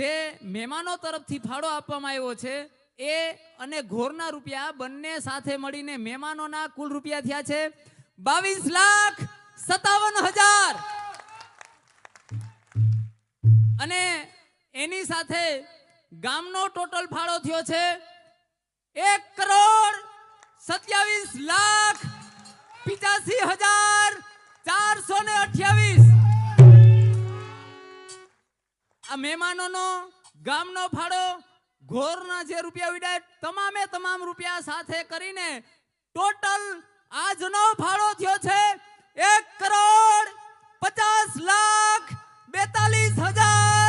જે મહેમાનો તરફથી ફાળો આપવામાં આવ્યો છે એ અને ઘોરના રૂપિયા બંને સાથે મળીને મહેમાનોના કુલ રૂપિયા થયા છે 22,57,000 અને એની સાથે ગામનો ટોટલ ફાળો થયો છે 1,27,85,428 આ મહેમાનોનો ગામનો ફાળો ઘોરના જે રૂપિયા ઉડ્યા તમામે તમામ રૂપિયા સાથે કરીને ટોટલ આજનો ફાળો થયો છે 1,50,42,000